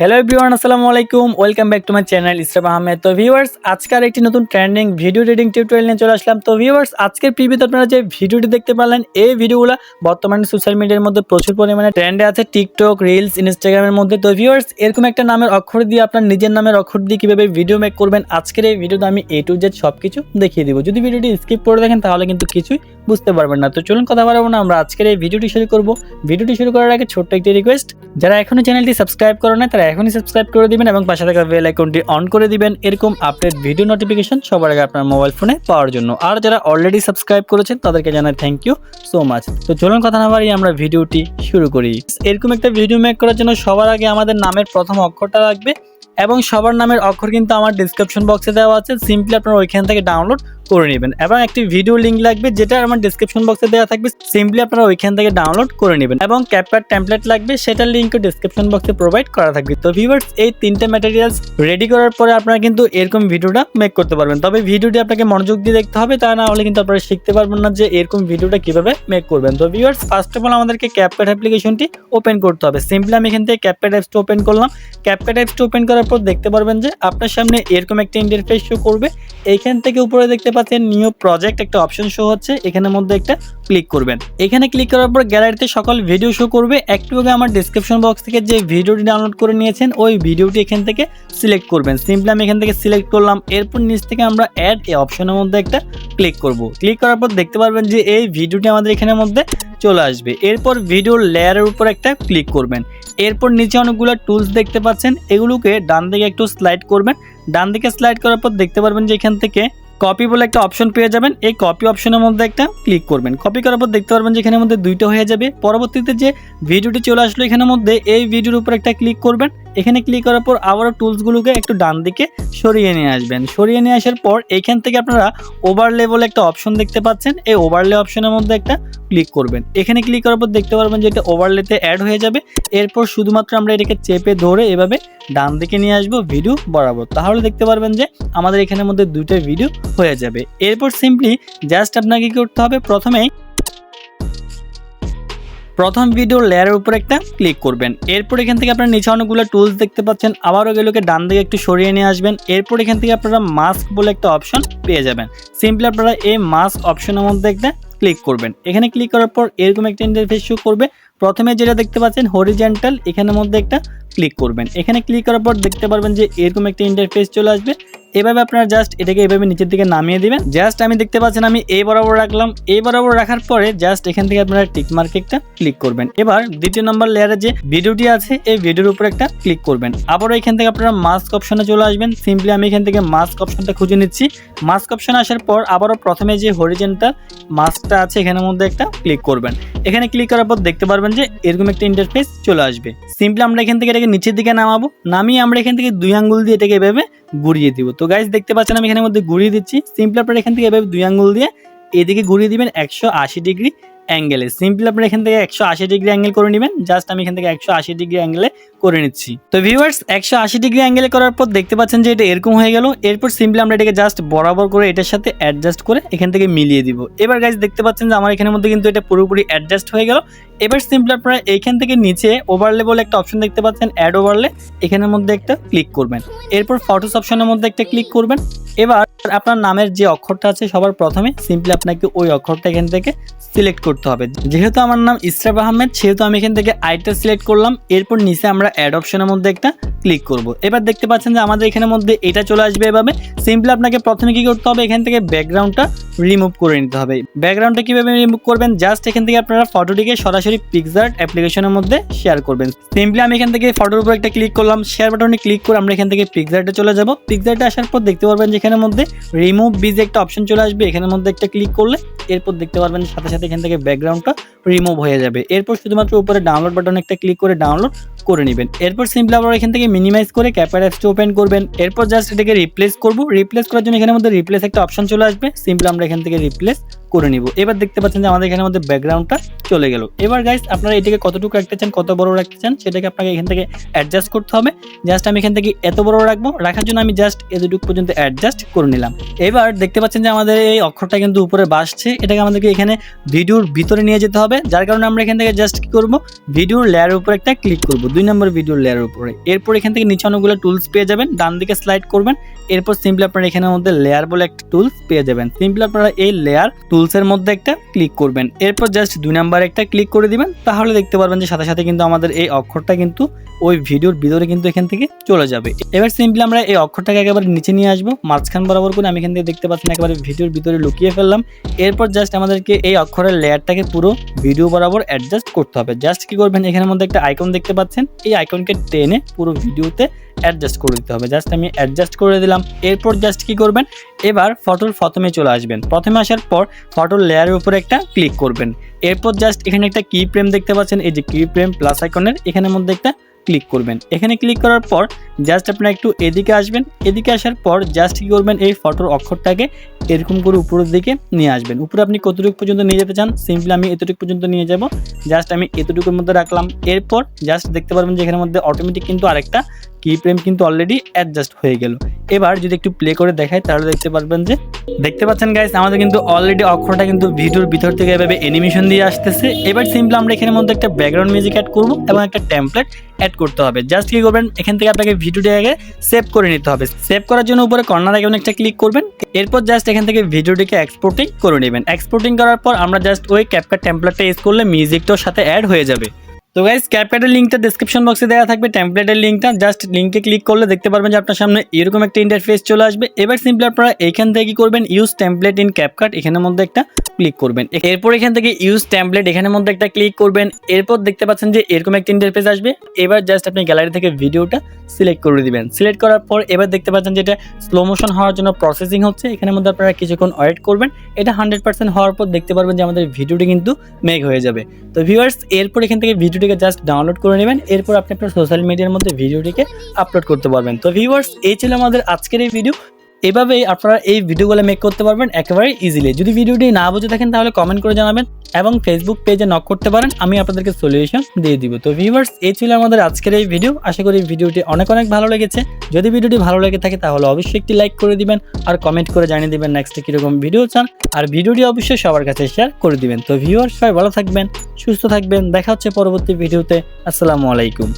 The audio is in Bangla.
হ্যালো এভরিওয়ান, আসসালামু আলাইকুম। Welcome back to my channel ইসরাব আহমেদ। তো ভিউয়ার্স, আজকের একটি নতুন ট্রেন্ডিং ভিডিও এডিটিং টিউটোরিয়াল নিয়ে চলে আসলাম। তো ভিউয়ার্স, আজকের প্রিভিউতে আপনারা যে ভিডিওটি দেখতে পারলেন, এই ভিডিওগুলো বর্তমানে সোশ্যাল মিডিয়ার মধ্যে প্রচুর পরিমাণে ট্রেন্ডে আছে, টিকটক, রিলস, ইনস্টাগ্রামের মধ্যে। তো ভিউয়ার্স, এরকম একটা নামের অক্ষর দিয়ে আপনার নিজের নামের অক্ষর দিয়ে কীভাবে ভিডিও মেক করবেন, আজকের এই ভিডিওতে আমি A to Z সব কিছু দেখিয়ে দিব। যদি ভিডিওটি স্কিপ করে দেখেন তাহলে কিন্তু কিছুই বুঝতে পারবেন না। তো চলুন কথা বাড়াবো না, আমরা আজকের এই ভিডিওটি শুরু করব। ভিডিওটি শুরু করার আগে ছোট্ট একটি রিকোয়েস্ট, যারা এখনো চ্যানেলটি সাবস্ক্রাইব করে না তারা এখনই সাবস্ক্রাইব করে দিবেন এবং পাশে থাকা বেল আইকনটি অন করে দিবেন, এরকম আপডেট ভিডিও নোটিফিকেশন সবার আগে আপনার মোবাইল ফোনে পাওয়ার জন্য। আর যারা অলরেডি সাবস্ক্রাইব করেছেন তাদেরকে জানাই থ্যাংক ইউ সো মাচ। তো চলুন কথা না বাড়িয়ে আমরা ভিডিওটি শুরু করি। এরকম একটা ভিডিও মেক করার জন্য সবার আগে আমাদের নামের প্রথম অক্ষরটা লাগবে এবং সবার নামের অক্ষর কিন্তু আমার ডিসক্রিপশন বক্সে দেওয়া আছে, সিম্পলি আপনারা ওইখান থেকে ডাউনলোড করে নেবেন। এবং একটি ভিডিও লিঙ্ক লাগবে যেটা আমার ডিসক্রিপশন বক্সে দেওয়া থাকবে, সিম্পলি আপনারা ওইখান থেকে ডাউনলোড করে নেবেন। এবং ক্যাপকাট টেমপ্লেট লাগবে, সেটার লিঙ্কও ডিসক্রিপশন বক্সে প্রোভাইড করা থাকবে। তো ভিউয়ার্স, এই তিনটে ম্যাটেরিয়ালস রেডি করার পরে আপনারা কিন্তু এরকম ভিডিওটা মেক করতে পারবেন। তবে ভিডিওটি আপনাকে মনোযোগ দিয়ে দেখতে হবে, তা না হলে কিন্তু আপনারা শিখতে পারবেন না যে এরকম ভিডিওটা কিভাবে মেক করবেন। তো ভিউয়ার্স, ফার্স্ট অফ অল আমাদেরকে ক্যাপকাট অ্যাপ্লিকেশনটি ওপেন করতে হবে। সিম্পলি আমি এখান থেকে ক্যাপকাট অ্যাপসটা ওপেন করলাম। ক্যাপকাট অ্যাপসটা ওপেন করার পর দেখতে পারবেন যে আপনার সামনে এরকম একটা ইন্টারফেস শো করবে। এইখান থেকে উপরে দেখতে পাচ্ছেন নিউ প্রজেক্ট একটা অপশন শো হচ্ছে, এখানের মধ্যে একটা ক্লিক করবেন। এখানে ক্লিক করার পর গ্যালারিতে সকল ভিডিও শো করবে। একটু আগে আমার ডিসক্রিপশন বক্স থেকে যে ভিডিওটি ডাউনলোড করে নিয়েছেন ওই ভিডিওটি এখান থেকে সিলেক্ট করবেন। সিম্পলি আমি এখান থেকে সিলেক্ট করলাম। এরপর নিচ থেকে আমরা অ্যাড এই অপশনের মধ্যে একটা ক্লিক করব। ক্লিক করার পর দেখতে পারবেন যে এই ভিডিওটি আমাদের এখানের মধ্যে চলে আসবে। এরপর ভিডিওর লেয়ারের উপর একটা ক্লিক করবেন। এরপর নিচে অনেকগুলো টুলস দেখতে পাচ্ছেন, এগুলোকে ডান দিকে একটু স্লাইড করবেন। ডান দিকে স্লাইড করার পর দেখতে পারবেন যে এখান থেকে কপি বলে একটা অপশন পেয়ে যাবেন। এই কপি অপশনের মধ্যে একটা ক্লিক করবেন। কপি করার পর দেখতে পারবেন যে এখানের মধ্যে দুইটা হয়ে যাবে। পরবর্তীতে যে ভিডিওটি চলে আসলো এখানের মধ্যে এই ভিডিওর উপর একটা ক্লিক করবেন। এখানে ক্লিক করার পর আবারও টুলসগুলোকে একটু ডান দিকে সরিয়ে নিয়ে আসবেন। সরিয়ে নিয়ে আসার পর এইখান থেকে আপনারা ওভারলে বলে একটা অপশন দেখতে পাচ্ছেন, এই ওভারলে অপশনের মধ্যে একটা ক্লিক করবেন। এখানে ক্লিক করার পর দেখতে পারবেন যে এটা ওভারলেতে অ্যাড হয়ে যাবে। এরপর শুধুমাত্র আমরা এটাকে চেপে ধরে এভাবে ডান দিকে নিয়ে আসবো ভিডিও বরাবর, তাহলে দেখতে পারবেন যে আমাদের এখানের মধ্যে দুইটা ভিডিও হয়ে যাবে। এরপর সিম্পলি জাস্ট আপনাকে কি করতে হবে, প্রথম ভিডিও লেয়ারের উপর একটা ক্লিক করবেন। এরপর এখান থেকে আপনারা নিচে অনেকগুলো টুলস দেখতে পাচ্ছেন, আবারও এগুলোকে ডান দিকে একটু সরিয়ে নিয়ে আসবেন। এরপর এখান থেকে আপনারা মাস্ক বলে একটা অপশন পেয়ে যাবেন। সিম্পলি আপনারা এই মাস্ক অপশনের মধ্যে একটা ক্লিক করবেন। এখানে ক্লিক করার পর এরকম একটা ইন্টারফেস শো করবে। প্রথমে যেটা দেখতে পাচ্ছেন হরিজেন্টাল, এখানের মধ্যে একটা ক্লিক করবেন। এখানে ক্লিক করার পর দেখতে পারবেন যে এরকম একটা ইন্টারফেস চলে আসবে। এভাবে আপনারা জাস্ট এটাকে এভাবে নিচের দিকে নামিয়ে দিবেন। জাস্ট আমি দেখতে পাচ্ছেন আমি এই বরাবর রাখলাম। এই বরাবর রাখার পরে জাস্ট এখান থেকে আপনারা টিক মার্কে একটা ক্লিক করবেন। এবার দ্বিতীয় নম্বর লেয়ারে যে ভিডিওটি আছে এই ভিডিওর উপর একটা ক্লিক করবেন। আবারও এখান থেকে আপনারা মাস্ক অপশনে চলে আসবেন। সিম্পলি আমি এখান থেকে মাস্ক অপশনটা খুঁজে নিচ্ছি। মাস্ক অপশনে আসার পর আবারও প্রথমে যে হরিজেন্টাল মাস্কটা আছে এখানের মধ্যে একটা ক্লিক করবেন। এখানে ক্লিক করার পর দেখতে পারবেন যে এরকম একটা ইন্টারফেস চলে আসবে। সিম্পলি আমরা এখান থেকে এটাকে নিচের দিকে নামাবো। নামিয়ে আমরা এখান থেকে দুই আঙ্গুল দিয়ে এটাকে এভাবে ঘুরিয়ে দিব। তো গাইস দেখতে পাচ্ছেন আমি এখানের মধ্যে ঘুরিয়ে দিচ্ছি। সিম্পলি আপনারা এখান থেকে এভাবে দুই আঙ্গুল দিয়ে এদিকে ঘুরিয়ে দিবেন 180 ডিগ্রি অ্যাঙ্গেলে। সিম্পলি আপনারা এখান থেকে 180 ডিগ্রি অ্যাঙ্গেল করে নেবেন। জাস্ট আমি এখান থেকে 180 ডিগ্রি অ্যাঙ্গেলে করে নিচ্ছি। তো ভিউয়ার্স, 180 ডিগ্রি অ্যাঙ্গেলে করার পর দেখতে পাচ্ছেন যে এটা এরকম হয়ে গেল। এরপর সিম্পলি আমরা এটাকে জাস্ট বরাবর করে এটার সাথে অ্যাডজাস্ট করে এখান থেকে মিলিয়ে দিব। এবার গাইস দেখতে পাচ্ছেন যে আমার এখানের মধ্যে কিন্তু এটা পুরোপুরি অ্যাডজাস্ট হয়ে গেল। এবার সিম্পলি আপনারা এইখান থেকে নিচে ওভারলে বলে একটা অপশন দেখতে পাচ্ছেন, অ্যাড ওভারলে, এখানের মধ্যে একটা ক্লিক করবেন। এরপর ফটোস অপশনের মধ্যে একটা ক্লিক করবেন। এবার আপনার নামের যে অক্ষরটা আছে সবার প্রথমে সিম্পলি আপনাকে ওই অক্ষরটা এখান থেকে সিলেক্ট করতে হবে। যেহেতু আমার নাম ইসরাব আহমেদ সেহেতু আমি এখান থেকে আইটা সিলেক্ট করলাম। এরপর নিচে আমরা অ্যাড অপশনের মধ্যে একটা ক্লিক করব। এবার দেখতে পাচ্ছেন যে আমাদের এখানের মধ্যে এটা চলে আসবে। এভাবে সিম্পলি আপনাকে প্রথমে কি করতে হবে, এখান থেকে ব্যাকগ্রাউন্ডটা রিমুভ করে নিতে হবে। ব্যাকগ্রাউন্ডটা কিভাবে রিমুভ করবেন, জাস্ট এখান থেকে আপনারা ফটোটিকে সরাসরি পিক্সআর্ট অ্যাপ্লিকেশনের মধ্যে শেয়ার করবেন। সিম্পলি আমি এখান থেকে ফটোর উপর একটা ক্লিক করলাম, শেয়ার বাটনে ক্লিক করে আমরা এখান থেকে পিক্সআর্টে চলে যাব। পিক্সআর্টে আসার পর দেখতে পারবেন যে এখানের মধ্যে রিমুভ বিজে একটা অপশন চলে আসবে। এখানের মধ্যে একটা ক্লিক করলে এরপর দেখতে পারবেন সাথে সাথে এখান থেকে ব্যাকগ্রাউন্ডটা রিমুভ হয়ে যাবে। এরপর শুধুমাত্র উপরে ডাউনলোড বাটনে একটা ক্লিক করে ডাউনলোড করে নেবেন। এরপর সিম্পলি আপনারা এখান থেকে মিনিমাইজ করে ক্যাপকাট অ্যাপসটা ওপেন করবেন। এরপর জাস্ট এটাকে রিপ্লেস করব। রিপ্লেস করার জন্য এখানের মধ্যে রিপ্লেস একটা অপশন চলে আসবে। সিম্পলি আমরা এখান থেকে রিপ্লেস করে নিব। এবার দেখতে পাচ্ছেন যে আমাদের এখানের মধ্যে ব্যাকগ্রাউন্ডটা চলে গেল। এবার গাইস আপনারা এটাকে কতটুকু রাখতে চান, কত বড় রাখতে চান সেটাকে আপনাকে এখান থেকে অ্যাডজাস্ট করতে হবে। জাস্ট আমি এখান থেকে এত বড় রাখবো, রাখার জন্য আমি জাস্ট এতটুকু পর্যন্ত অ্যাডজাস্ট করে নিলাম। এবার দেখতে পাচ্ছেন যে আমাদের এই অক্ষরটা কিন্তু উপরে বাসছে, এটাকে আমাদেরকে এখানে ভিডিওর ভিতরে নিয়ে যেতে হবে। যার কারণে আমরা এখান থেকে জাস্ট কি করব, ভিডিওর লেয়ারের উপর একটা ক্লিক করব। 2 নম্বর ভিডিও লেয়ারের উপরে। এরপর এখান থেকে নিচে অনেকগুলো টুলস পেয়ে যাবেন, ডান দিকে স্লাইড করবেন। এরপর সিম্পলি আপনারা এখানের মধ্যে লেয়ার বলে একটা টুলস পেয়ে যাবেন। সিম্পলি আপনারা এই লেয়ার টুলসের মধ্যে একটা ক্লিক করবেন। এরপর জাস্ট 2 নাম্বার একটা ক্লিক করে দিবেন, তাহলে দেখতে পারবেন যে সাথে সাথে কিন্তু আমাদের এই অক্ষরটা কিন্তু ওই ভিডিওর ভিতরে কিন্তু এখান থেকে চলে যাবে। এবার সিম্পলি আমরা এই অক্ষরটাকে একেবারে নিচে নিয়ে আসবো, মাঝখান বরাবর করে। আমি এখান থেকে দেখতে পাচ্ছেন একেবারে ভিডিওর ভিতরে লুকিয়ে ফেললাম। এরপর জাস্ট আমাদেরকে এই অক্ষরের লেয়ারটাকে পুরো ভিডিও বরাবর অ্যাডজাস্ট করতে হবে। জাস্ট কি করবেন, এখানের মধ্যে একটা আইকন দেখতে পাচ্ছেন, এই আইকনকে টেনে পুরো ভিডিওতে অ্যাডজাস্ট করে দিতে হবে। জাস্ট আমি অ্যাডজাস্ট করে দিলাম। এরপর জাস্ট কি করবেন, এবার ফটোর প্রথমে চলে আসবেন। প্রথমে আসার পর ফটোর লেয়ারের উপরে একটা ক্লিক করবেন। এরপর জাস্ট এখানে একটা কি ফ্রেম দেখতে পাচ্ছেন, এই যে কি ফ্রেম প্লাস আইকনের এখানের মধ্যে একটা ক্লিক করবেন। এখানে ক্লিক করার পর জাস্ট আপনারা একটু এদিকে আসবেন। এদিকে আসার পর জাস্ট কি করবেন, এই ফটোর অক্ষরটাকে এরকম করে উপরের দিকে নিয়ে আসবেন। উপরে আপনি কতটুকু পর্যন্ত নিয়ে যেতে চান, সিম্পলি আমি এতটুকু পর্যন্ত নিয়ে যাব। জাস্ট আমি এতটুকুর মধ্যে রাখলাম। এরপর জাস্ট দেখতে পারবেন যে এখানের মধ্যে অটোমেটিক কিন্তু আরেকটা কি ফ্রেম কিন্তু অলরেডি অ্যাডজাস্ট হয়ে গেল। এবার যদি একটু প্লে করে দেখাই তাহলে দেখতে পারবেন যে, দেখতে পাচ্ছেন গাইস আমাদের কিন্তু অলরেডি অক্ষরটা কিন্তু ভিডিওর ভিতর থেকে এভাবে অ্যানিমেশন দিয়ে আসতেছে। এবার সিম্পলি আমরা এখানের মধ্যে একটা ব্যাকগ্রাউন্ড মিউজিক অ্যাড করব এবং একটা টেমপ্লেট অ্যাড করতে হবে। জাস্ট কি করবেন, এখান থেকে আপনাকে ভিডিওটাকে সেভ করে নিতে হবে। সেভ করার জন্য উপরে কর্নার আইকনে একটা ক্লিক করবেন। এরপর জাস্ট এখান থেকে ভিডিওটিকে এক্সপোর্টিং করে নেবেন। এক্সপোর্টিং করার পর আমরা জাস্ট ওই ক্যাপকাট টেমপ্লেটটা ইউজ করলে মিউজিকটার সাথে অ্যাড হয়ে যাবে। তো গাইস ক্যাপকাটের লিঙ্কটা ডেসক্রিপশন বক্সে দেওয়া থাকবে, টেমপ্লেটের লিঙ্কটা। জাস্ট লিঙ্কে ক্লিক করলে দেখতে পারবেন যে আপনার সামনে এরকম একটা ইন্টারফেস চলে আসবে। এবার সিম্পলি আপনারা এখান থেকে কি করবেন, ইউজ টেমপ্লেট ইন ক্যাপকাট এখানের মধ্যে একটা ক্লিক করবেন। এরপর এখান থেকে ইউজ টেমপ্লেট এখানের মধ্যে একটা ক্লিক করবেন। এরপর দেখতে পাচ্ছেন যে এরকম একটা ইন্টারফেস আসবে। এবার জাস্ট আপনি গ্যালারি থেকে ভিডিওটা সিলেক্ট করে দিবেন। সিলেক্ট করার পর এবার দেখতে পাচ্ছেন যে এটা স্লো মোশন হওয়ার জন্য প্রসেসিং হচ্ছে। এখানের মধ্যে আপনারা কিছুক্ষণ ওয়েট করবেন। এটা 100% হওয়ার পর দেখতে পারবেন যে আমাদের ভিডিওটি কিন্তু মেক হয়ে যাবে। তো ভিউয়ার্স এরপর এখান থেকে ভিডিওটিকে জাস্ট ডাউনলোড করে নেবেন। এরপর আপনি আপনার সোশ্যাল মিডিয়ার মধ্যে ভিডিওটিকে আপলোড করতে পারবেন। তো ভিউয়ার্স এই ছিল আমাদের আজকের এই ভিডিও। এভাবেই আপনারা এই ভিডিওগুলো মেক করতে পারবেন একেবারে ইজিলি। যদি ভিডিওটি না বুঝে থাকেন তাহলে কমেন্ট করে জানাবেন এবং ফেসবুক পেজে নক করতে পারেন, আমি আপনাদেরকে সলিউশন দিয়ে দিব। তো ভিউয়ার্স এই ছিল আমাদের আজকের এই ভিডিও। আশা করি ভিডিওটি অনেক ভালো লেগেছে। যদি ভিডিওটি ভালো লেগে থাকে তাহলে অবশ্যই একটি লাইক করে দিবেন আর কমেন্ট করে জানিয়ে দিবেন নেক্সটে কীরকম ভিডিও চান, আর ভিডিওটি অবশ্যই সবার কাছে শেয়ার করে দিবেন। তো ভিউয়ার্স সবাই ভালো থাকবেন, সুস্থ থাকবেন, দেখা হচ্ছে পরবর্তী ভিডিওতে। আসসালামু আলাইকুম।